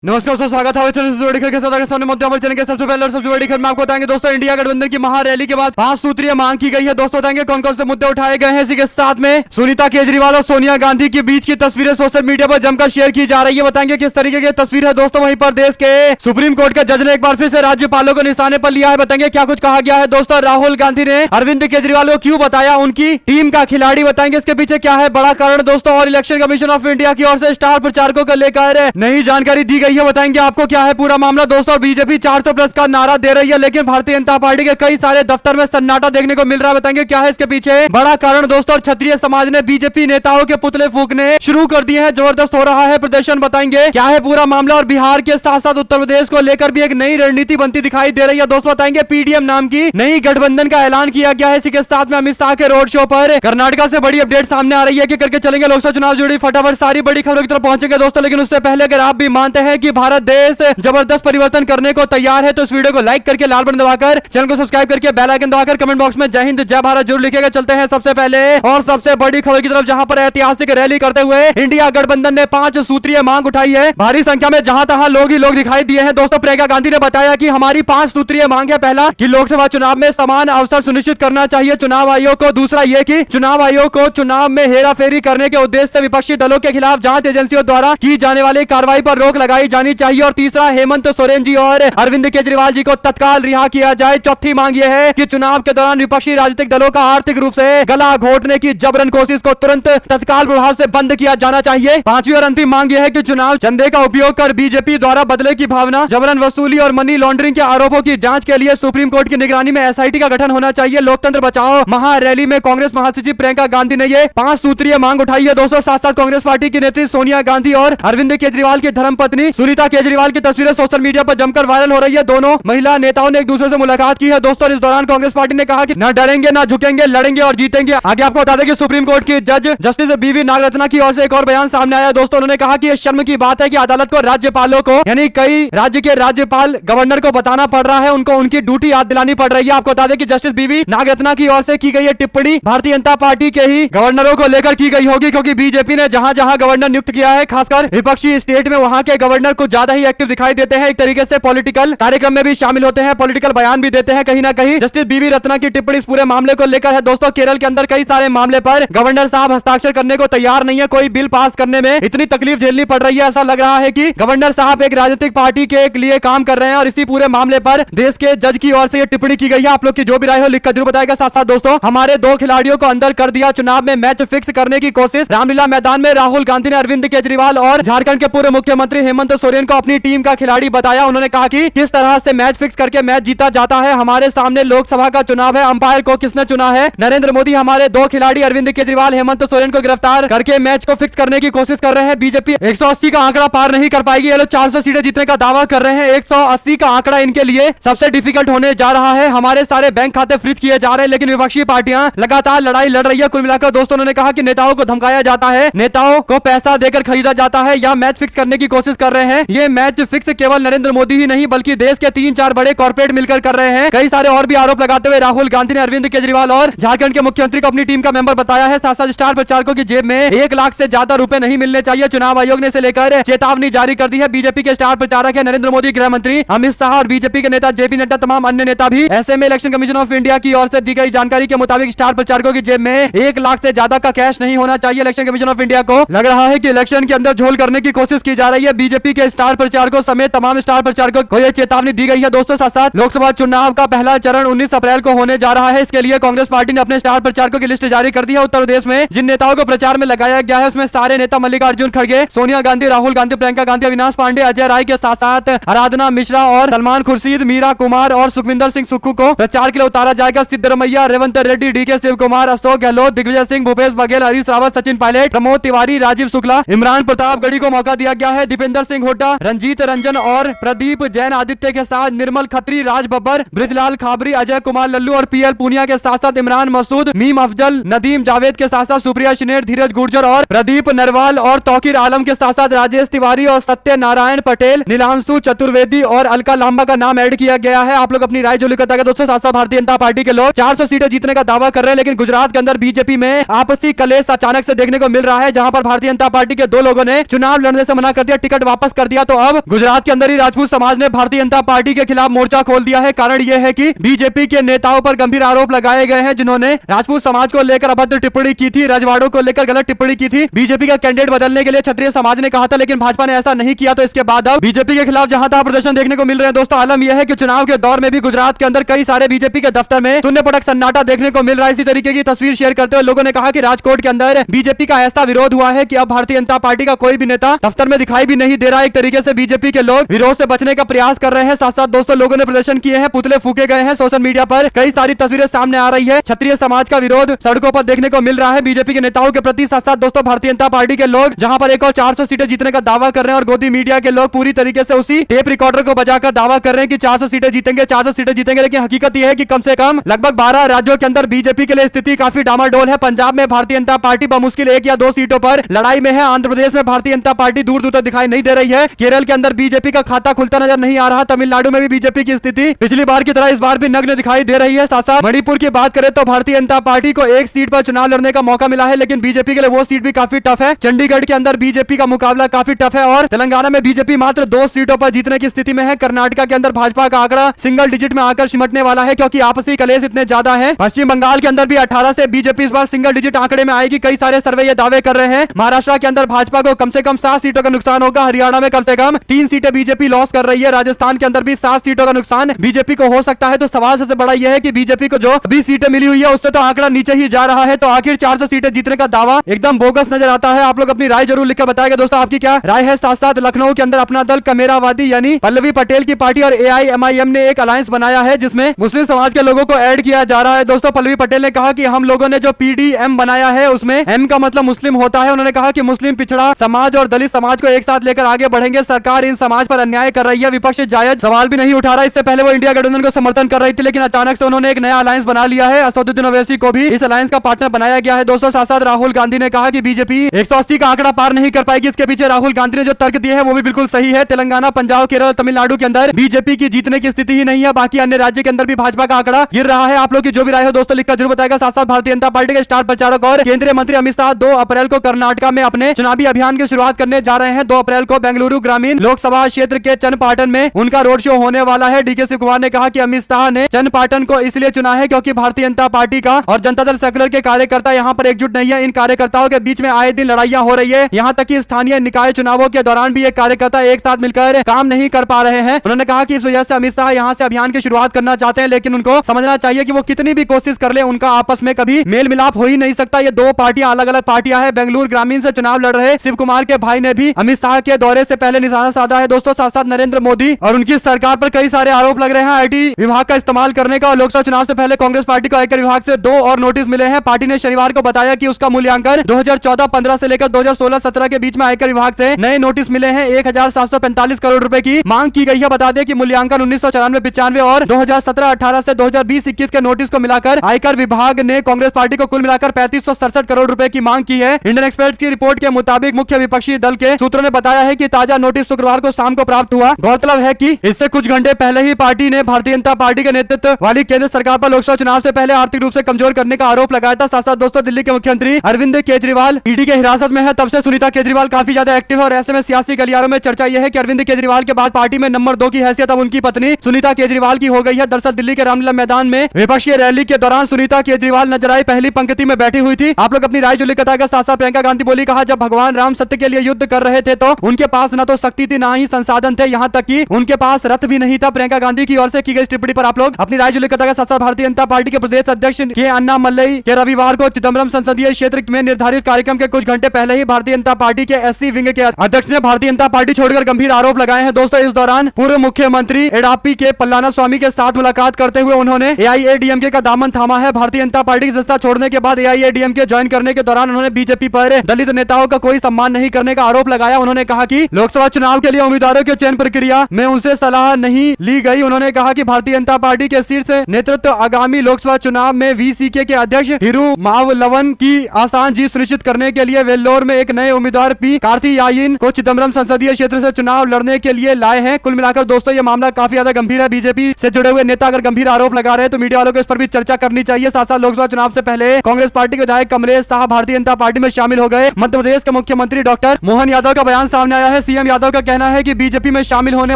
नमस्कार दोस्तों, स्वागत है चैनल से के साथ सामने मुद्दे पर चैनल के सबसे पहले और सबसे बड़ी खबर में आपको बताएंगे। दोस्तों, इंडिया गठबंधन की महारैली के बाद 5 सूत्रीय मांग की गई है। दोस्तों, बताएंगे कौन कौन से मुद्दे उठाए गए हैं। इसी के साथ में सुनीता केजरीवाल और सोनिया गांधी के बीच की तस्वीरें सोशल मीडिया पर जमकर शेयर की जा रही है। बताएंगे किस तरीके की तस्वीर है। दोस्तों, वहीं पर देश के सुप्रीम कोर्ट के जज ने एक बार फिर से राज्यपालों को निशाने पर लिया है। बताएंगे क्या कुछ कहा गया है। दोस्तों, राहुल गांधी ने अरविंद केजरीवाल को क्यों बताया उनकी टीम का खिलाड़ी, बताएंगे इसके पीछे क्या है बड़ा कारण। दोस्तों, और इलेक्शन कमीशन ऑफ इंडिया की ओर से स्टार प्रचारकों को लेकर नई जानकारी दी गई है। बताएंगे आपको क्या है पूरा मामला। दोस्तों, बीजेपी 400 प्लस का नारा दे रही है, लेकिन भारतीय जनता पार्टी के कई सारे दफ्तर में सन्नाटा देखने को मिल रहा है। बताएंगे क्या है इसके पीछे बड़ा कारण। दोस्तों, क्षत्रिय समाज ने बीजेपी नेताओं के पुतले फूंकने शुरू कर दिए हैं। जबरदस्त हो रहा है प्रदर्शन। बताएंगे क्या है पूरा मामला। और बिहार के साथ साथ उत्तर प्रदेश को लेकर भी एक नई रणनीति बनती दिखाई दे रही है। दोस्तों, बताएंगे पीडीएम नाम की नई गठबंधन का ऐलान किया गया है। इसी के साथ में अमित शाह के रोड शो पर कर्नाटक से बड़ी अपडेट सामने आ रही है कि करके चलेंगे लोकसभा चुनाव जुड़ी फटाफट सारी बड़ी खबरों की तरफ पहुंचेंगे। दोस्तों, लेकिन उससे पहले अगर आप भी मानते हैं कि भारत देश जबरदस्त परिवर्तन करने को तैयार है तो इस वीडियो को लाइक करके लाल बटन दबाकर चैनल को सब्सक्राइब करके बेल आइकन दबाकर कमेंट बॉक्स में जय हिंद जय भारत जरूर लिखेगा। चलते हैं सबसे पहले और सबसे बड़ी खबर की तरफ, जहां पर ऐतिहासिक रैली करते हुए इंडिया गठबंधन ने 5 सूत्रीय मांग उठाई है। भारी संख्या में जहां तहां लोग ही लोग दिखाई दिए हैं। दोस्तों, प्रियंका गांधी ने बताया कि हमारी 5 सूत्रीय मांग है। पहला कि लोकसभा चुनाव में समान अवसर सुनिश्चित करना चाहिए चुनाव आयोग को। दूसरा ये कि चुनाव आयोग को चुनाव में हेराफेरी करने के उद्देश्य से विपक्षी दलों के खिलाफ जांच एजेंसियों द्वारा की जाने वाली कार्रवाई पर रोक लगाई जानी चाहिए। और तीसरा, हेमंत सोरेन जी और अरविंद केजरीवाल जी को तत्काल रिहा किया जाए। चौथी मांग यह है कि चुनाव के दौरान विपक्षी राजनीतिक दलों का आर्थिक रूप से गला घोटने की जबरन कोशिश को तुरंत तत्काल प्रभाव से बंद किया जाना चाहिए। पांचवी और अंतिम मांग यह है कि चुनाव चंदे का उपयोग कर बीजेपी द्वारा बदले की भावना, जबरन वसूली और मनी लॉन्ड्रिंग के आरोपों की जांच के लिए सुप्रीम कोर्ट की निगरानी में एसआईटी का गठन होना चाहिए। लोकतंत्र बचाओ महारैली में कांग्रेस महासचिव प्रियंका गांधी ने ये 5 सूत्रीय मांग उठाई है। दोस्तों, साथ साथ कांग्रेस पार्टी की नेत्री सोनिया गांधी और अरविंद केजरीवाल की धर्मपत्नी सुनीता केजरीवाल की तस्वीरें सोशल मीडिया पर जमकर वायरल हो रही है। दोनों महिला नेताओं ने एक दूसरे से मुलाकात की है। दोस्तों, इस दौरान कांग्रेस पार्टी ने कहा कि न डरेंगे न झुकेंगे, लड़ेंगे और जीतेंगे। आगे आपको बता दें कि सुप्रीम कोर्ट की जज जस्टिस बीवी नागरत्ना की ओर से एक और बयान सामने आया। दोस्तों, उन्होंने कहा कि यह शर्म की बात है कि अदालत को राज्यपालों को यानी कई राज्य के राज्यपाल गवर्नर को बताना पड़ रहा है, उनको उनकी ड्यूटी याद दिलानी पड़ रही है। आपको बता दें कि जस्टिस बीवी नागरत्ना की ओर से की गई टिप्पणी भारतीय जनता पार्टी के ही गवर्नरों को लेकर की गई होगी, क्योंकि बीजेपी ने जहां जहां गवर्नर नियुक्त किया है, खासकर विपक्षी स्टेट में वहां के गवर्नर कुछ ज्यादा ही एक्टिव दिखाई देते हैं। एक तरीके से पॉलिटिकल कार्यक्रम में भी शामिल होते हैं, पॉलिटिकल बयान भी देते हैं। कहीं ना कहीं जस्टिस बीवी रत्ना की टिप्पणी इस पूरे मामले को लेकर है। दोस्तों, केरल के अंदर कई सारे मामले पर गवर्नर साहब हस्ताक्षर करने को तैयार नहीं है। कोई बिल पास करने में इतनी तकलीफ झेलनी पड़ रही है, ऐसा लग रहा है कि गवर्नर साहब एक राजनीतिक पार्टी के लिए काम कर रहे हैं। और इसी पूरे मामले पर देश के जज की ओर से ये टिप्पणी की गई है। आप लोग की जो भी राय हो लिखकर जरूर बताएगा। साथ साथ दोस्तों, हमारे 2 खिलाड़ियों को अंदर कर दिया, चुनाव में मैच फिक्स करने की कोशिश। रामलीला मैदान में राहुल गांधी ने अरविंद केजरीवाल और झारखंड के पूर्व मुख्यमंत्री हेमंत सोरेन को अपनी टीम का खिलाड़ी बताया। उन्होंने कहा कि किस तरह से मैच फिक्स करके मैच जीता जाता है। हमारे सामने लोकसभा का चुनाव है, अंपायर को किसने चुना है? नरेंद्र मोदी। हमारे 2 खिलाड़ी अरविंद केजरीवाल हेमंत सोरेन को गिरफ्तार करके मैच को फिक्स करने की कोशिश कर रहे हैं। बीजेपी 180 का आंकड़ा पार नहीं कर पाएगी। ये लोग 400 सीटें जीतने का दावा कर रहे हैं। 180 का आंकड़ा इनके लिए सबसे डिफिकल्ट होने जा रहा है। हमारे सारे बैंक खाते फ्रीज किए जा रहे हैं, लेकिन विपक्षी पार्टियां लगातार लड़ाई लड़ रही है। कुल मिलाकर दोस्तों, उन्होंने कहा कि नेताओं को धमकाया जाता है, नेताओं को पैसा देकर खरीदा जाता है या मैच फिक्स करने की कोशिश कर रहे हैं। ये मैच फिक्स केवल नरेंद्र मोदी ही नहीं बल्कि देश के 3-4 बड़े कॉर्पोरेट मिलकर कर रहे हैं। कई सारे और भी आरोप लगाते हुए राहुल गांधी ने अरविंद केजरीवाल और झारखंड के मुख्यमंत्री को अपनी टीम का मेंबर बताया है। साथ साथ स्टार प्रचारकों की जेब में 1 लाख से ज्यादा रुपए नहीं मिलने चाहिए। चुनाव आयोग ने इसे लेकर चेतावनी जारी कर दी है। बीजेपी के स्टार प्रचारक है नरेंद्र मोदी, गृह मंत्री अमित शाह और बीजेपी के नेता जेपी नड्डा, तमाम अन्य नेता भी। ऐसे में इलेक्शन कमीशन ऑफ इंडिया की ओर से दी गई जानकारी के मुताबिक स्टार प्रचारकों की जेब में 1 लाख से ज्यादा का कैश नहीं होना चाहिए। इलेक्शन कमीशन ऑफ इंडिया को लग रहा है कि इलेक्शन के अंदर झोल करने की कोशिश की जा रही है। बीजेपी के स्टार प्रचारकों समेत तमाम स्टार प्रचारकों को यह चेतावनी दी गई है। दोस्तों, साथ साथ लोकसभा चुनाव का पहला चरण 19 अप्रैल को होने जा रहा है। इसके लिए कांग्रेस पार्टी ने अपने स्टार प्रचारकों की लिस्ट जारी कर दी है। उत्तर प्रदेश में जिन नेताओं को प्रचार में लगाया गया है उसमें सारे नेता मल्लिकार्जुन खड़गे, सोनिया गांधी, राहुल गांधी, प्रियंका गांधी, अविनाश पांडे, अजय राय के साथ साथ आराधना मिश्रा और सलमान खुर्शीद, मीरा कुमार और सुखविंदर सिंह सुक्खू को प्रचार के लिए उतारा जाएगा। सिद्धरमैया, रेवंत रेड्डी, डीके शिव कुमार, अशोक गहलोत, दिग्विजय सिंह, भूपेश बघेल, हरीश रावत, सचिन पायलट, प्रमोद तिवारी, राजीव शुक्ला, इमरान प्रताप गढ़ी को मौका दिया गया है। दीपेंद्र सिंह हुड्डा, रंजीत रंजन और प्रदीप जैन आदित्य के साथ निर्मल खत्री, राज बब्बर, ब्रिजलाल खाबरी, अजय कुमार लल्लू और पीएल पूनिया के साथ साथ इमरान मसूद, मीम अफजल, नदीम जावेद के साथ साथ सुप्रिया शिनेर, धीरज गुर्जर और प्रदीप नरवाल और तौकीर आलम के साथ साथ राजेश तिवारी और सत्य नारायण पटेल, नीलांशु चतुर्वेदी और अलका लांबा का नाम ऐड किया गया है। आप लोग अपनी राय जो लिखा था। दोस्तों, साथ साथ भारतीय जनता पार्टी के लोग 400 सीटें जीतने का दावा कर रहे हैं, लेकिन गुजरात के अंदर बीजेपी में आपसी कलेश अचानक से देखने को मिल रहा है, जहां पर भारतीय जनता पार्टी के 2 लोगों ने चुनाव लड़ने से मना कर दिया, टिकट वापस वापस कर दिया। तो अब गुजरात के अंदर ही राजपूत समाज ने भारतीय जनता पार्टी के खिलाफ मोर्चा खोल दिया है। कारण यह है कि बीजेपी के नेताओं पर गंभीर आरोप लगाए गए हैं, जिन्होंने राजपूत समाज को लेकर अभद्र टिप्पणी की थी, रजवाड़ों को लेकर गलत टिप्पणी की थी। बीजेपी का कैंडिडेट बदलने के लिए क्षत्रिय समाज ने कहा था, लेकिन भाजपा ने ऐसा नहीं किया। तो इसके बाद अब बीजेपी के खिलाफ जहां तहां प्रदर्शन देखने को मिल रहे हैं। दोस्तों आलम यह है कि चुनाव के दौर में भी गुजरात के अंदर कई सारे बीजेपी के दफ्तर में शून्य पटक सन्नाटा देखने को मिल रहा है। इसी तरीके की तस्वीर शेयर करते हुए लोगों ने कहा कि राजकोट के अंदर बीजेपी का ऐसा विरोध हुआ है कि अब भारतीय जनता पार्टी का कोई भी नेता दफ्तर में दिखाई भी नहीं दे रहा है। एक तरीके से बीजेपी के लोग विरोध से बचने का प्रयास कर रहे हैं। साथ साथ दोस्तों लोगों ने प्रदर्शन किए हैं, पुतले फूके गए हैं। सोशल मीडिया पर कई सारी तस्वीरें सामने आ रही है। क्षत्रिय समाज का विरोध सड़कों पर देखने को मिल रहा है बीजेपी के नेताओं के प्रति। साथ साथ दोस्तों भारतीय जनता पार्टी के लोग जहां पर एक और 400 सीटें जीतने का दावा कर रहे हैं और गोदी मीडिया के लोग पूरी तरीके से उसी टेप रिकॉर्डर को बजाकर दावा कर रहे हैं कि 400 सीटें जीतेंगे, 400 सीटें जीतेंगे। लेकिन हकीकत यह है कि कम से कम लगभग 12 राज्यों के अंदर बीजेपी के लिए स्थिति काफी डामाडोल है। पंजाब में भारतीय जनता पार्टी बमुश्किल 1 या 2 सीटों पर लड़ाई में है। आंध्र प्रदेश में भारतीय जनता पार्टी दूर दूर तक दिखाई नहीं दे रही है। केरल के अंदर बीजेपी का खाता खुलता नजर नहीं आ रहा। तमिलनाडु में भी बीजेपी की स्थिति पिछली बार की तरह इस बार भी नग्न दिखाई दे रही है। साथ साथ मणिपुर की बात करें तो भारतीय जनता पार्टी को 1 सीट पर चुनाव लड़ने का मौका मिला है, लेकिन बीजेपी के लिए वो सीट भी काफी टफ है। चंडीगढ़ के अंदर बीजेपी का मुकाबला काफी टफ है और तेलंगाना में बीजेपी मात्र 2 सीटों पर जीतने की स्थिति में है। कर्नाटक के अंदर भाजपा का आंकड़ा सिंगल डिजिट में आकर सिमटने वाला है, क्योंकि आपसी कलेश इतने ज्यादा है। पश्चिम बंगाल के अंदर भी 18 से बीजेपी इस बार सिंगल डिजिट आंकड़े में आएगी। कई सारे सर्वे ये दावे कर रहे हैं। महाराष्ट्र के अंदर भाजपा को कम से कम 7 सीटों का नुकसान होगा। हरियाणा में कम से कम 3 सीटें बीजेपी लॉस कर रही है। राजस्थान के अंदर भी 7 सीटों का नुकसान बीजेपी को हो सकता है। तो सवाल सबसे बड़ा यह है कि बीजेपी को जो 20 सीटें मिली हुई है उससे तो आंकड़ा नीचे ही जा रहा है। तो आखिर 400 सीटें जीतने का दावा एकदम बोगस नजर आता है। आप लोग अपनी राय जरूर लिखकर बताएगा दोस्तों, आपकी क्या राय है। साथ साथ लखनऊ के अंदर अपना दल कमेरावादी यानी पल्लवी पटेल की पार्टी और AIMIM ने एक अलायंस बनाया है, जिसमें मुस्लिम समाज के लोगों को ऐड किया जा रहा है। दोस्तों पल्लवी पटेल ने कहा कि हम लोगों ने जो PDM बनाया है उसमें M का मतलब मुस्लिम होता है। उन्होंने कहा कि मुस्लिम पिछड़ा समाज और दलित समाज को एक साथ लेकर आगे बढ़ेंगे। सरकार इन समाज पर अन्याय कर रही है, विपक्ष जायज सवाल भी नहीं उठा रहा। इससे पहले वो इंडिया गठबंधन को समर्थन कर रही थी, लेकिन अचानक से उन्होंने एक नया अलायंस बना लिया है। असदुद्दीन ओवैसी को भी इस अलायंस का पार्टनर बनाया गया है। दोस्तों साथ साथ राहुल गांधी ने कहा कि बीजेपी 180 का आंकड़ा पार नहीं कर पाएगी। इसके पीछे राहुल गांधी ने जो तर्क दिए हैं वो भी बिल्कुल सही है। तेलंगाना, पंजाब, केरल, तमिलनाडु के अंदर बीजेपी की जीतने की स्थिति ही नहीं है। बाकी अन्य राज्य के अंदर भी भाजपा का आंकड़ा गिर रहा है। आप लोग की जो भी राय हो दोस्तों लिखकर जरूर बताएगा। साथ साथ भारतीय जनता पार्टी के स्टार प्रचारक और केंद्रीय मंत्री अमित शाह 2 अप्रैल को कर्नाटक में अपने चुनावी अभियान की शुरुआत करने जा रहे हैं। 2 अप्रैल को बेंगलुरु ग्रामीण लोकसभा क्षेत्र के चन्नपाटन में उनका रोड शो होने वाला है। DK शिव कुमार ने कहा कि अमित शाह ने चन्नपाटन को इसलिए चुना है क्योंकि भारतीय जनता पार्टी का और जनता दल सेक्युलर के कार्यकर्ता यहाँ पर एकजुट नहीं है। इन कार्यकर्ताओं के बीच में आए दिन लड़ाइयां हो रही है। यहाँ तक कि स्थानीय निकाय चुनावों के दौरान भी ये कार्यकर्ता एक साथ मिलकर काम नहीं कर पा रहे हैं। उन्होंने कहा कि इस वजह से अमित शाह यहाँ से अभियान की शुरुआत करना चाहते हैं, लेकिन उनको समझना चाहिए कि वो कितनी भी कोशिश कर ले उनका आपस में कभी मेल मिलाप हो ही नहीं सकता। ये 2 पार्टियां अलग अलग पार्टियां हैं। बेंगलुरु ग्रामीण से चुनाव लड़ रहे शिव कुमार के भाई ने भी अमित शाह के दौरे से पहले निशाना साधा है। दोस्तों साथ साथ नरेंद्र मोदी और उनकी सरकार पर कई सारे आरोप लग रहे हैं IT विभाग का इस्तेमाल करने का। और लोकसभा चुनाव से पहले कांग्रेस पार्टी को आयकर विभाग से 2 और नोटिस मिले हैं। पार्टी ने शनिवार को बताया कि उसका मूल्यांकन 2014-15 से लेकर 2016-17 के बीच में आयकर विभाग से नए नोटिस मिले हैं। 1745 करोड़ रुपए की मांग की गई है। बता दें कि मूल्यांकन 1994-95 और 2017-18 से 2020-21 के नोटिस को मिलाकर आयकर विभाग ने कांग्रेस पार्टी को कुल मिलाकर 3567 करोड़ रुपए की मांग की है। इंडियन एक्सप्रेस की रिपोर्ट के मुताबिक मुख्य विपक्षी दल के सूत्रों ने बताया है कि ताजा नोटिस शुक्रवार को शाम को प्राप्त हुआ। गौरतलब है कि इससे कुछ घंटे पहले ही पार्टी ने भारतीय जनता पार्टी के नेतृत्व वाली केंद्र सरकार पर लोकसभा चुनाव से पहले आर्थिक रूप से कमजोर करने का आरोप लगाया था। साथ साथ दोस्तों दिल्ली के मुख्यमंत्री अरविंद केजरीवाल ईडी के हिरासत में है। तब से सुनीता केजरीवाल काफी ज्यादा एक्टिव है और ऐसे में सियासी गलियारों में चर्चा यह है कि अरविंद केजरीवाल के बाद पार्टी में नंबर 2 की हैसियत अब उनकी पत्नी सुनीता केजरीवाल की हो गई है। दरअसल दिल्ली के रामलीला मैदान में विपक्षी रैली के दौरान सुनीता केजरीवाल नजर आई, पहली पंक्ति में बैठी हुई थी। आप लोग अपनी राय जो लिखा था। साथ साथ प्रियंका गांधी बोली, कहा जब भगवान राम सत्य के लिए युद्ध कर रहे थे तो उनके पास न तो शक्ति थी ना ही संसाधन थे, यहाँ तक कि उनके पास रथ भी नहीं था। प्रियंका गांधी की ओर से की गई टिप्पणी पर आप लोग अपनी राय जो लिखा था। साथ साथ भारतीय जनता पार्टी के प्रदेश अध्यक्ष के अन्नामलई के रविवार को चिदम्बरम संसदीय क्षेत्र में निर्धारित कार्यक्रम के कुछ घंटे पहले ही भारतीय जनता पार्टी के SC विंग के अध्यक्ष ने भारतीय जनता पार्टी छोड़कर गंभीर आरोप लगाए हैं। दोस्तों इस दौरान पूर्व मुख्यमंत्री एडापी के पल्लाना स्वामी के साथ मुलाकात करते हुए उन्होंने AIADMK का दामन थामा है। भारतीय जनता पार्टी की सत्ता छोड़ने के बाद AIADMK ज्वाइन करने के दौरान उन्होंने बीजेपी पर दलित नेताओं का कोई सम्मान नहीं करने का आरोप लगाया। उन्होंने कहा कि लोकसभा चुनाव के लिए उम्मीदवारों के चयन प्रक्रिया में उनसे सलाह नहीं ली गई। उन्होंने कहा कि भारतीय जनता पार्टी के शीर्ष नेतृत्व आगामी लोकसभा चुनाव में VCK के अध्यक्ष हिरू मावलवन की आसान जीत सुनिश्चित करने के लिए वेल्लोर में एक नए उम्मीदवार P कार्तियायन को चिदम्बरम संसदीय क्षेत्र से चुनाव लड़ने के लिए लाए हैं। कुल मिलाकर दोस्तों ये मामला काफी ज्यादा गंभीर है। बीजेपी से जुड़े हुए नेता अगर गंभीर आरोप लगा रहे हैं तो मीडिया वालों को इस पर भी चर्चा करनी चाहिए। साथ साथ लोकसभा चुनाव से पहले कांग्रेस पार्टी के विधायक कमलेश शाह भारतीय जनता पार्टी में शामिल हो गए। मध्य प्रदेश के मुख्यमंत्री डॉक्टर मोहन यादव का बयान सामने आया है। है। सीएम यादव का कहना है कि बीजेपी में शामिल होने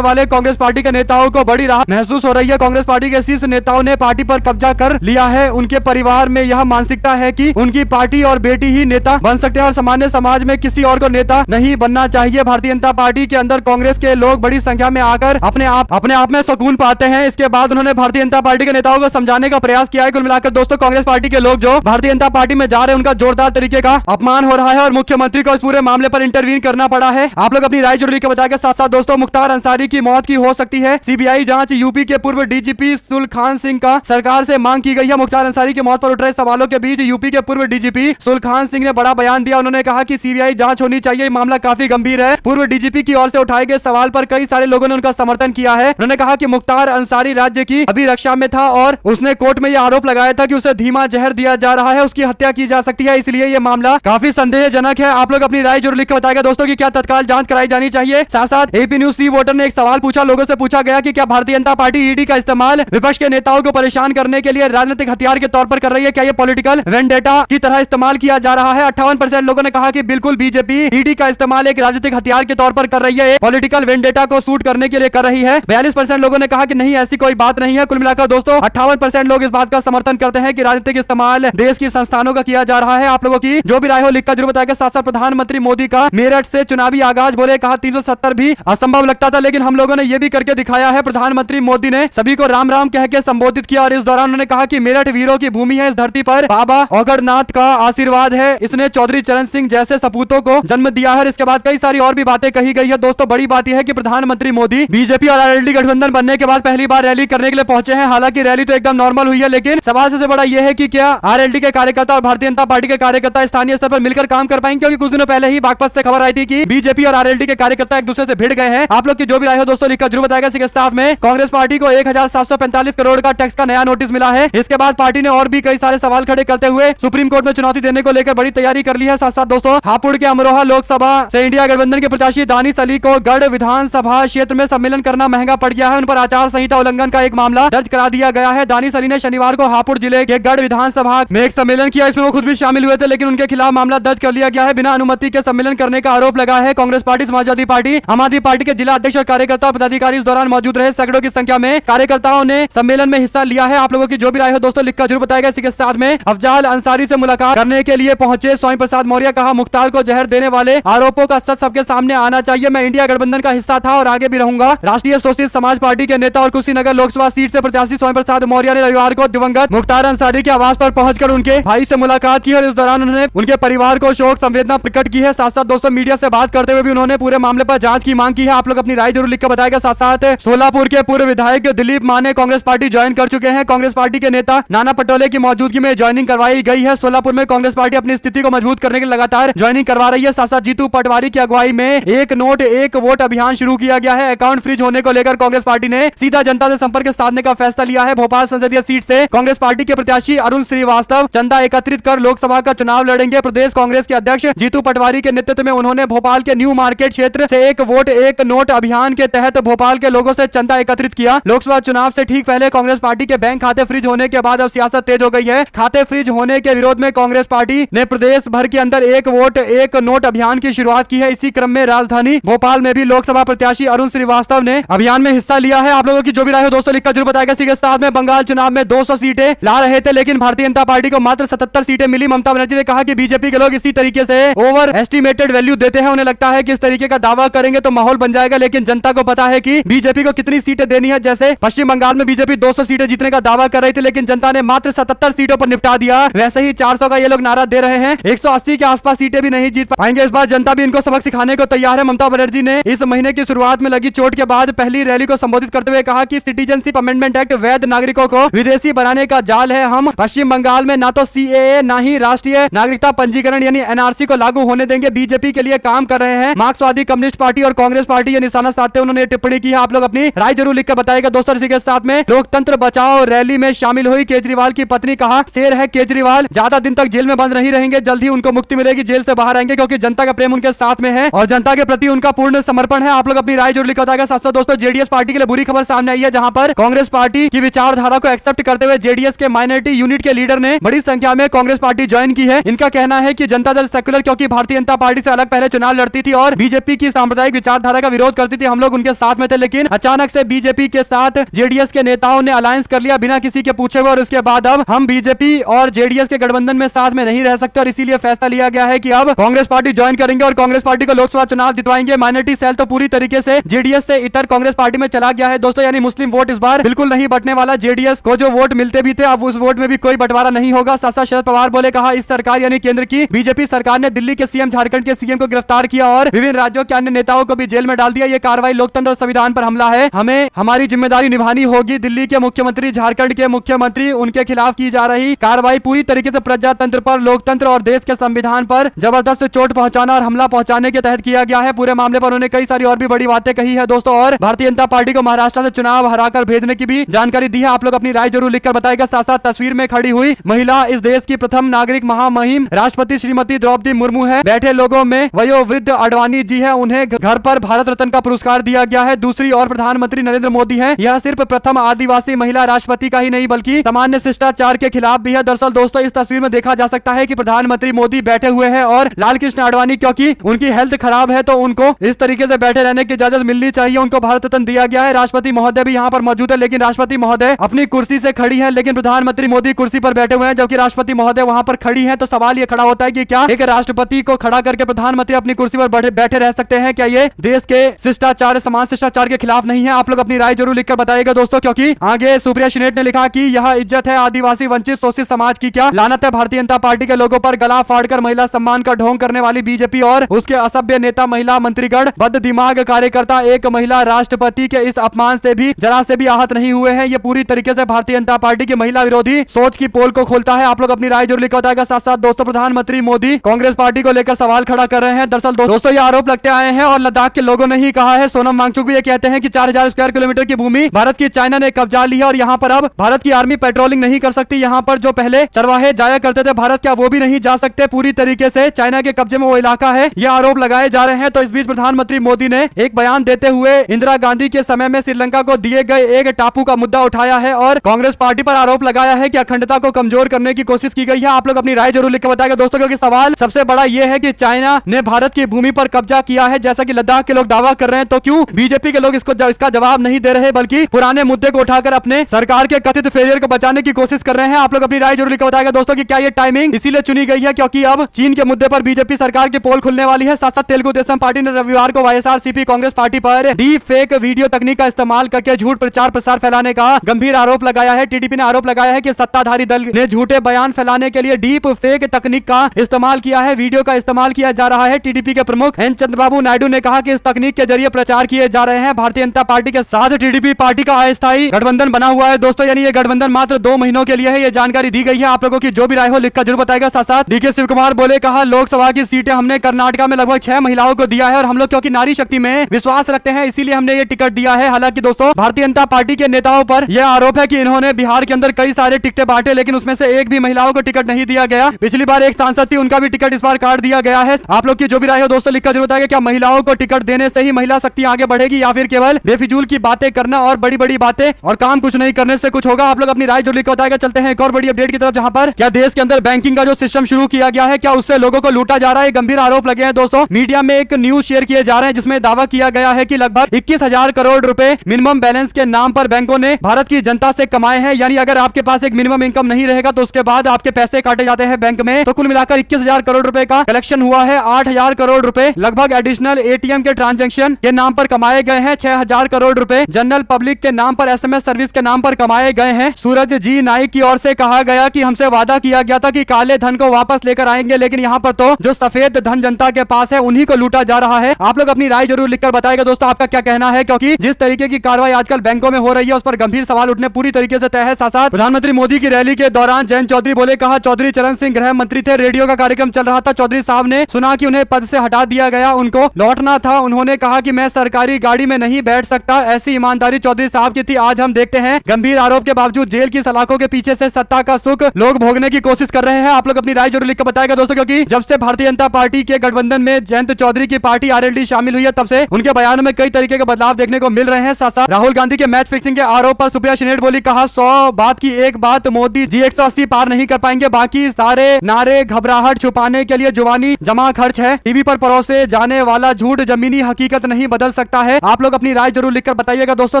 वाले कांग्रेस पार्टी के नेताओं को बड़ी राहत महसूस हो रही है। कांग्रेस पार्टी के शीर्ष नेताओं ने पार्टी पर कब्जा कर लिया है। उनके परिवार में यह मानसिकता है कि उनकी पार्टी और बेटी ही नेता बन सकते हैं और सामान्य समाज में किसी और को नेता नहीं बनना चाहिए। भारतीय जनता पार्टी के अंदर कांग्रेस के लोग बड़ी संख्या में आकर अपने आप में सुकून पाते हैं। इसके बाद उन्होंने भारतीय जनता पार्टी के नेताओं को समझाने का प्रयास किया है। कुल मिलाकर दोस्तों कांग्रेस पार्टी के लोग जो भारतीय जनता पार्टी में जा रहे हैं उनका जोरदार तरीके का अपमान हो रहा है और मुख्यमंत्री को इस पूरे मामले पर इंटरवीन करना पड़ा है। आप लोग अपनी राय जरूर लिख के बताएं। साथ साथ दोस्तों मुख्तार अंसारी की मौत की हो सकती है सीबीआई जांच। यूपी के पूर्व डीजीपी सुलखान सिंह का सरकार से मांग की गई है। मुख्तार अंसारी की मौत पर उठ रहे सवालों के बीच यूपी के पूर्व डीजीपी सुलखान सिंह ने बड़ा बयान दिया। उन्होंने कहा कि सीबीआई जांच होनी चाहिए, मामला काफी गंभीर है। पूर्व डीजीपी की ओर से उठाए गए सवाल पर कई सारे लोगों ने उनका समर्थन किया है। उन्होंने कहा कि मुख्तार अंसारी राज्य की अभिरक्षा में था और उसने कोर्ट में यह आरोप लगाया था कि उसे धीमा जहर दिया जा रहा है, उसकी हत्या की जा सकती है, इसलिए यह मामला काफी संदेहजनक है। आप लोग अपनी राय जरूर लिख के बताएगा दोस्तों की क्या तत्काल जांच कराई जानी चाहिए। साथ साथ एपी न्यूज सी वोटर ने एक सवाल पूछा, लोगों से पूछा गया कि क्या भारतीय जनता पार्टी ईडी का इस्तेमाल विपक्ष के नेताओं को परेशान करने के लिए राजनीतिक हथियार के तौर पर कर रही है, क्या यह पॉलिटिकल वेंडेटा की तरह इस्तेमाल किया जा रहा है। 58% लोगों ने कहा कि बिल्कुल बीजेपी ईडी का इस्तेमाल एक राजनीतिक हथियार के तौर पर कर रही है, पॉलिटिकल वेंडेटा को सूट करने के लिए कर रही है। 42% लोगों ने कहा कि नहीं ऐसी कोई बात नहीं है। कुल मिलाकर दोस्तों 58% लोग इस बात का समर्थन करते हैं कि राजनीतिक इस्तेमाल देश की संस्थानों का किया जा रहा है। आप लोगों की जो भी राय हो लिखकर जरूर बताएगा। साथ साथ प्रधानमंत्री मोदी का मेरठ से चुनावी आगाज, बोले कहा 370 भी असंभव लगता था लेकिन हम लोगों ने यह भी करके दिखाया है। प्रधानमंत्री मोदी ने सभी को राम राम कह के संबोधित किया और इस दौरान उन्होंने कहा कि मेरठ वीरों की भूमि है, इस धरती पर बाबा औगड़नाथ का आशीर्वाद है, इसने चौधरी चरण सिंह जैसे सपूतों को जन्म दिया है। इसके बाद कई सारी और भी बातें कही गई है। दोस्तों बड़ी बात यह है कि प्रधानमंत्री मोदी बीजेपी और आरएलडी गठबंधन बनने के बाद पहली बार रैली करने के लिए पहुंचे हैं। हालांकि रैली तो एकदम नॉर्मल हुई है लेकिन सवाल सबसे बड़ा यह है कि क्या आरएलडी के कार्यकर्ता और भारतीय जनता पार्टी के कार्यकर्ता स्थानीय स्तर पर मिलकर काम कर पाएंगे, क्योंकि कुछ दिनों पहले ही बागपत से खबर आई थी कि बीजेपी और आरएलडी के कार्यकर्ता एक दूसरे से भिड़ गए हैं। आप लोग की जो भी राय हो दोस्तों लिखकर जरूर बताएगा। इसके साथ में कांग्रेस पार्टी को 1745 करोड़ का टैक्स का नया नोटिस मिला है। इसके बाद पार्टी ने और भी कई सारे सवाल खड़े करते हुए सुप्रीम कोर्ट में चुनौती देने को लेकर बड़ी तैयारी कर ली है। साथ साथ दोस्तों हापुड़ के अमरोहा लोकसभा से इंडिया गठबंधन के प्रत्याशी दानिश अली को गढ़ विधानसभा क्षेत्र में सम्मेलन करना महंगा पड़ गया है। उन पर आचार संहिता उल्लंघन का एक मामला दर्ज करा दिया गया है। दानिश अली ने शनिवार को हापुड़ जिले के गढ़ विधानसभा में एक सम्मेलन किया, इसमें वो खुद भी शामिल हुए थे लेकिन उनके खिलाफ मामला दर्ज कर लिया गया है। बिना अनुमति के सम्मेलन करने का आरोप लगा है। कांग्रेस पार्टी, समाजवादी पार्टी, आम आदमी पार्टी के जिला अध्यक्ष और कार्यकर्ता और पदाधिकारी इस दौरान मौजूद रहे। सैकड़ों की संख्या में कार्यकर्ताओं ने सम्मेलन में हिस्सा लिया है। आप लोगों की जो भी राय हो दोस्तों लिखकर जरूर बताएगा। इसी के साथ में अफजाल अंसारी से मुलाकात करने के लिए पहुंचे स्वामी प्रसाद मौर्य, कहा मुख्तार को जहर देने वाले आरोपों का सच सबके सामने आना चाहिए। मैं इंडिया गठबंधन का हिस्सा था और आगे भी रहूंगा। राष्ट्रीय सोशलिस्ट समाज पार्टी के नेता और कुशीनगर लोकसभा सीट से प्रत्याशी स्वामी प्रसाद मौर्य ने रविवार को दिवंगत मुख्तार अंसारी के आवास पर पहुंचकर उनके भाई से मुलाकात की और इस दौरान उन्होंने उनके परिवार को शोक संवेदना प्रकट की है। साथ साथ दोस्तों मीडिया से बात करते हुए भी उन्होंने पूरे मामले पर जांच की मांग की है। आप लोग अपनी राय जरूर लिखकर बताएगा। साथ साथ सोलापुर के पूर्व विधायक दिलीप माने कांग्रेस पार्टी ज्वाइन कर चुके हैं। कांग्रेस पार्टी के नेता नाना पटोले की मौजूदगी में ज्वाइनिंग करवाई गई है। सोलापुर में कांग्रेस पार्टी अपनी स्थिति को मजबूत करने के लिए लगातार ज्वाइनिंग करवा रही है। साथ साथ जीतू पटवारी की अगुवाई में एक नोट एक वोट अभियान शुरू किया गया है। अकाउंट फ्रीज होने को लेकर कांग्रेस पार्टी ने सीधा जनता से संपर्क साधने का फैसला लिया है। भोपाल संसदीय सीट से कांग्रेस पार्टी के प्रत्याशी अरुण श्रीवास्तव चंदा एकत्रित कर लोकसभा का चुनाव लड़ेंगे। प्रदेश कांग्रेस के अध्यक्ष जीतू पटवारी के नेतृत्व में उन्होंने भोपाल के न्यू मार्केट क्षेत्र से एक वोट एक नोट अभियान के तहत भोपाल के लोगों से चंदा एकत्रित किया। लोकसभा चुनाव से ठीक पहले कांग्रेस पार्टी के बैंक खाते फ्रीज होने के बाद अब सियासत तेज हो गई है। खाते फ्रीज होने के विरोध में कांग्रेस पार्टी ने प्रदेश भर के अंदर एक वोट एक नोट अभियान की शुरुआत की है। इसी क्रम में राजधानी भोपाल में भी लोकसभा प्रत्याशी अरुण श्रीवास्तव ने अभियान में हिस्सा लिया है। आप लोगों की जो भी राय हो दोस्तों लिखकर जरूर बताएगा। इसी के साथ में बंगाल चुनाव में 200 सीटें ला रहे थे लेकिन भारतीय जनता पार्टी को मात्र 77 सीटें मिली। ममता बनर्जी ने कहा कि बीजेपी के लोग इसी तरीके से ओवर एस्टिमेटेड वैल्यू देते हैं। उन्हें लगता है कि इस तरीके का दावा करेंगे तो माहौल बन जाएगा, लेकिन जनता को पता है कि बीजेपी को कितनी सीटें देनी है। जैसे पश्चिम बंगाल में बीजेपी 200 सीटें जीतने का दावा कर रही थी लेकिन जनता ने मात्र 77 सीटों पर निपटा दिया। वैसे ही 400 का ये लोग नारा दे रहे हैं। 180 के आसपास सीटें भी नहीं जीत पाएंगे। इस बार जनता भी इनको सबक सिखाने को तैयार है। ममता बनर्जी ने इस महीने की शुरुआत में लगी चोट के बाद पहली रैली को संबोधित करते हुए कहा कि सिटीजनशिप अमेंडमेंट एक्ट वैध नागरिकों को विदेशी बनाने का जाल है। हम पश्चिम बंगाल में ना तो सीएए ना ही राष्ट्रीय नागरिकता पंजीकरण यानी एनआरसी को लागू होने देंगे। बीजेपी के लिए काम कर रहे हैं। मार्क्सवादी कम्युनिस्ट पार्टी और कांग्रेस पार्टी ये निशाना साधते हुए उन्होंने टिप्पणी की है। आप लोग अपनी राय जरूर लिखकर बताएगा दोस्तों। इसी के साथ में लोकतंत्र बचाओ रैली में शामिल हुई केजरीवाल की पत्नी, कहा शेर है केजरीवाल, ज्यादा दिन तक जेल में बंद नहीं रहेंगे, जल्द ही उनको मुक्ति मिलेगी, जेल से बाहर आएंगे क्योंकि जनता का प्रेम उनके साथ में है और जनता के प्रति उनका पूर्ण समर्पण है। आप लोग अपनी राय जरूर लिखकर बताएगा। साथ साथ दोस्तों जेडीएस पार्टी के लिए बुरी खबर सामने आई है, जहां पर कांग्रेस पार्टी की विचारधारा को एक्सेप्ट करते हुए जेडीएस के माइनॉरिटी यूनिट के लीडर ने बड़ी संख्या में कांग्रेस पार्टी ज्वाइन की है। इनका कहना है कि जनता दल सेक्युलर क्योंकि भारतीय जनता पार्टी से अलग पहले चुनाव लड़ती थी और बीजेपी बीजेपी की सांप्रदायिक विचारधारा का विरोध करती थी, हम लोग उनके साथ में थे, लेकिन अचानक से बीजेपी के साथ जेडीएस के नेताओं ने अलायंस कर लिया बिना किसी के पूछे हुए, और उसके बाद अब हम बीजेपी और जेडीएस के गठबंधन में साथ में नहीं रह सकते, और इसीलिए फैसला लिया गया है कि अब कांग्रेस पार्टी ज्वाइन करेंगे और कांग्रेस पार्टी को लोकसभा चुनाव जितवाएंगे। माइनॉरिटी सेल तो पूरी तरीके से जेडीएस से इतर कांग्रेस पार्टी में चला गया है दोस्तों, यानी मुस्लिम वोट इस बार बिल्कुल नहीं बटने वाला। जेडीएस को जो वोट मिलते भी थे अब उस वोट में भी कोई बंटवारा नहीं होगा। साथ साथ शरद पवार बोले, कहा इस सरकार यानी केंद्र की बीजेपी सरकार ने दिल्ली के सीएम, झारखंड के सीएम को गिरफ्तार किया और विभिन्न राज्यों के अन्य नेताओं को भी जेल में डाल दिया। ये कार्रवाई लोकतंत्र और संविधान पर हमला है, हमें हमारी जिम्मेदारी निभानी होगी। दिल्ली के मुख्यमंत्री, झारखंड के मुख्यमंत्री, उनके खिलाफ की जा रही कार्रवाई पूरी तरीके से प्रजातंत्र पर, लोकतंत्र और देश के संविधान पर जबरदस्त चोट पहुंचाना और हमला पहुंचाने के तहत किया गया है। पूरे मामले पर उन्होंने कई सारी और भी बड़ी बातें कही है दोस्तों, और भारतीय जनता पार्टी को महाराष्ट्र से चुनाव हराकर भेजने की भी जानकारी दी है। आप लोग अपनी राय जरूर लिखकर बताएगा। साथ साथ तस्वीर में खड़ी हुई महिला इस देश की प्रथम नागरिक महामहिम राष्ट्रपति श्रीमती द्रौपदी मुर्मू है। बैठे लोगों में वयोवृद्ध अडवाणी जी है, उन्हें घर पर भारत रत्न का पुरस्कार दिया गया है। दूसरी और प्रधानमंत्री नरेंद्र मोदी है। यह सिर्फ प्रथम आदिवासी महिला राष्ट्रपति का ही नहीं बल्कि सामान्य शिष्टाचार के खिलाफ भी है। दरअसल दोस्तों इस तस्वीर में देखा जा सकता है कि प्रधानमंत्री मोदी बैठे हुए हैं और लाल कृष्ण आडवाणी, क्योंकि उनकी हेल्थ खराब है तो उनको इस तरीके से बैठे रहने की इजाजत मिलनी चाहिए, उनको भारत रत्न दिया गया है। राष्ट्रपति महोदय भी यहाँ पर मौजूद है, लेकिन राष्ट्रपति महोदय अपनी कुर्सी से खड़ी है, लेकिन प्रधानमंत्री मोदी कुर्सी पर बैठे हुए हैं जबकि राष्ट्रपति महोदय वहां पर खड़ी है। तो सवाल ये खड़ा होता है कि क्या एक राष्ट्रपति को खड़ा करके प्रधानमंत्री अपनी कुर्सी पर बैठे रह सकते हैं? क्या ये देश के शिष्टाचार, समाज शिष्टाचार के खिलाफ नहीं है? आप लोग अपनी राय जरूर लिखकर बताइएगा दोस्तों, क्योंकि आगे सुप्रिया शिनेट ने लिखा कि यह इज्जत है आदिवासी वंचित शोषित समाज की, क्या लानत है भारतीय जनता पार्टी के लोगों पर। गला फाड़कर महिला सम्मान का ढोंग करने वाली बीजेपी और उसके असभ्य नेता, महिला मंत्रीगण, बद दिमाग कार्यकर्ता एक महिला राष्ट्रपति के इस अपमान से भी जरा से भी आहत नहीं हुए हैं। ये पूरी तरीके से भारतीय जनता पार्टी की महिला विरोधी सोच की पोल को खोलता है। आप लोग अपनी राय जरूर लिखकर बताएगा। साथ साथ दोस्तों प्रधानमंत्री मोदी कांग्रेस पार्टी को लेकर सवाल खड़ा कर रहे हैं। दरअसल दोस्तों ये आरोप लगते आए हैं और लद्दाख के लोगों ने ही कहा है। सोनम वांगचुक भी ये कहते हैं कि 4000 स्क्वायर किलोमीटर की भूमि भारत की चाइना ने कब्जा ली है और यहाँ पर अब भारत की आर्मी पेट्रोलिंग नहीं कर सकती। यहाँ पर जो पहले चरवाहे जाया करते थे भारत, क्या वो भी नहीं जा सकते? पूरी तरीके से चाइना के कब्जे में वो इलाका है, ये आरोप लगाए जा रहे हैं। तो इस बीच प्रधानमंत्री मोदी ने एक बयान देते हुए इंदिरा गांधी के समय में श्रीलंका को दिए गए एक टापू का मुद्दा उठाया है और कांग्रेस पार्टी पर आरोप लगाया है कि अखंडता को कमजोर करने की कोशिश की गई है। आप लोग अपनी राय जरूर लिख के बताएगा दोस्तों, क्योंकि सवाल सबसे बड़ा यह है कि चाइना ने भारत की भूमि पर कब्जा किया है जैसा कि लद्दाख के लोग दावा कर रहे हैं, तो क्यों बीजेपी के लोग इसका जवाब नहीं दे रहे बल्कि पुराने मुद्दे को उठाकर अपने सरकार के कथित फेलियर को बचाने की कोशिश कर रहे हैं? आप लोग अपनी राय जरूर लिख के बताएगा दोस्तों कि क्या ये टाइमिंग इसीलिए चुनी गई है क्योंकि अब चीन के मुद्दे पर बीजेपी सरकार की पोल खुलने वाली है। साथ साथ तेलुगु देशम पार्टी ने रविवार को वाईएसआरसीपी कांग्रेस पार्टी पर डीप फेक वीडियो तकनीक का इस्तेमाल करके झूठ प्रचार प्रसार फैलाने का गंभीर आरोप लगाया है। टीडीपी ने आरोप लगाया है कि सत्ताधारी दल ने झूठे बयान फैलाने के लिए डीप फेक तकनीक का इस्तेमाल किया है, वीडियो का इस्तेमाल किया जा रहा है। टीडीपी के प्रमुख एन चंद्रबाबू नायडू ने कहा कि इस तकनीक के जरिए प्रचार किए जा रहे हैं। भारतीय जनता पार्टी के साथ टीडीपी पार्टी का अस्थायी गठबंधन बना हुआ है दोस्तों, यानी ये गठबंधन मात्र 2 महीनों के लिए है। ये जानकारी दी गई है। आप लोगों की जो भी राय हो लिखकर जरूर बताएगा। साथ साथ डीके शिव कुमार बोले, कहा लोकसभा की सीटें हमने कर्नाटका में लगभग 6 महिलाओं को दिया है और हम लोग क्योंकि नारी शक्ति में विश्वास रखते हैं इसीलिए हमने ये टिकट दिया है। हालांकि दोस्तों भारतीय जनता पार्टी के नेताओं पर यह आरोप है कि इन्होंने बिहार के अंदर कई सारे टिकटें बांटे लेकिन उसमें से एक भी महिलाओं को टिकट नहीं दिया गया। पिछली बार एक सांसद थी, उनका भी टिकट इस बार काट दिया गया है। आप लोग की जो भी राय हो दोस्तों लिखकर जरूर बताएगा। क्या महिलाओं को टिकट देने से ही महिला शक्ति आगे बढ़ेगी या फिर केवल बेफिजूल की बातें करना और बड़ी बड़ी बातें और काम कुछ नहीं करने से कुछ होगा? आप लोग अपनी राय जरूर लिखकर बताएगा। चलते हैं एक और बड़ी अपडेट की तरफ, जहां पर क्या देश के अंदर बैंकिंग का जो सिस्टम शुरू किया गया है क्या उससे लोगों को लूटा जा रहा है? गंभीर आरोप लगे हैं दोस्तों। मीडिया में एक न्यूज शेयर किए जा रहे हैं जिसमें दावा किया गया है कि लगभग 21,000 करोड़ रुपए मिनिमम बैलेंस के नाम पर बैंकों ने भारत की जनता से कमाए हैं। यानी अगर आपके पास एक मिनिमम इनकम नहीं रहेगा तो उसके बाद आपके पैसे काटे जाते हैं बैंक में। तो कुल मिलाकर 21,000 करोड़ रुपए का कलेक्शन हुआ है। 8,000 करोड़ रुपए लगभग एडिशनल एटीएम के ट्रांजैक्शन के नाम पर कमाए गए हैं। 6,000 करोड़ रुपए जनरल पब्लिक के नाम पर एसएमएस सर्विस के नाम पर कमाए गए हैं। सूरज जी नाइक की ओर से कहा गया कि हमसे वादा किया गया था कि काले धन को वापस लेकर आएंगे, लेकिन यहाँ पर तो जो सफेद धन जनता के पास है उन्हीं को लूटा जा रहा है। आप लोग अपनी राय जरूर लिखकर बताएगा दोस्तों आपका क्या कहना है, क्योंकि जिस तरीके की कार्रवाई आजकल बैंकों में हो रही है उस पर गंभीर सवाल उठने पूरी तरीके से तय है। साथ साथ प्रधानमंत्री मोदी की रैली के दौरान जयंत चौधरी बोले, कहा चौधरी चरण सिंह गृह मंत्री थे, रेडियो का कार्यक्रम चल रहा था, चौधरी साहब ने सुना कि उन्हें पद से हटा दिया गया, उनको लौटना था। उन्होंने कहा कि मैं सरकारी गाड़ी में नहीं बैठ सकता, ऐसी ईमानदारी चौधरी साहब की थी। आज हम देखते हैं गंभीर आरोप के बावजूद जेल की सलाखों के पीछे से सत्ता का सुख लोग भोगने की कोशिश कर रहे हैं। आप लोग अपनी राय जरूर लिखकर बताएगा दोस्तों, क्योंकि जब से भारतीय जनता पार्टी के गठबंधन में जयंत चौधरी की पार्टी आरएलडी शामिल हुई है तब से उनके बयानों में कई तरीके के बदलाव देखने को मिल रहे हैं। साथ साथ राहुल गांधी के मैच फिक्सिंग के आरोप पर सुप्रिया शिनेट बोली, कहा 100 बात की एक बात, मोदी जी 180 पार नहीं कर पाएंगे, बाकी सारे नारे घबराहट छुपाने के लिए जुबानी जमा खर्च है। टीवी पर परोसे जाने जाने वाला झूठ जमीनी हकीकत नहीं बदल सकता है। आप लोग अपनी राय जरूर लिखकर बताइएगा दोस्तों।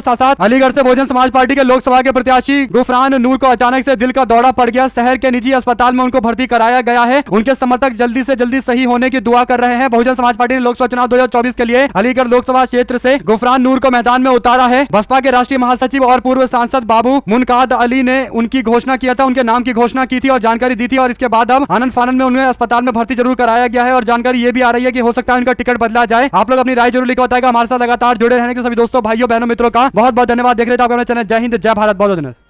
साथ साथ अलीगढ़ से बहुजन समाज पार्टी के लोकसभा के प्रत्याशी गुफरान नूर को अचानक से दिल का दौरा पड़ गया। शहर के निजी अस्पताल में उनको भर्ती कराया गया है। उनके समर्थक जल्दी से जल्दी सही होने की दुआ कर रहे हैं। बहुजन समाज पार्टी ने लोकसभा चुनाव 2024 के लिए अलीगढ़ लोकसभा क्षेत्र से गुफरान नूर को मैदान में उतारा है। बसपा के राष्ट्रीय महासचिव और पूर्व सांसद बाबू मुनकाद अली ने उनकी घोषणा किया था, उनके नाम की घोषणा की थी और जानकारी दी थी, और इसके बाद अब आनंद फानंद में उन्हें अस्पताल में भर्ती जरूर कराया गया है। और जानकारी ये भी आ रही है कि हो सकता है उनका टिकट बदला जाए। आप लोग अपनी राय जरूर लिख बताएगा। हमारे साथ लगातार जुड़े रहने के सभी दोस्तों, भाइयों, बहनों, मित्रों का बहुत बहुत धन्यवाद। देख रहे थे आप अपना चैनल जय हिंद, जय भारत। बहुत धन्यवाद।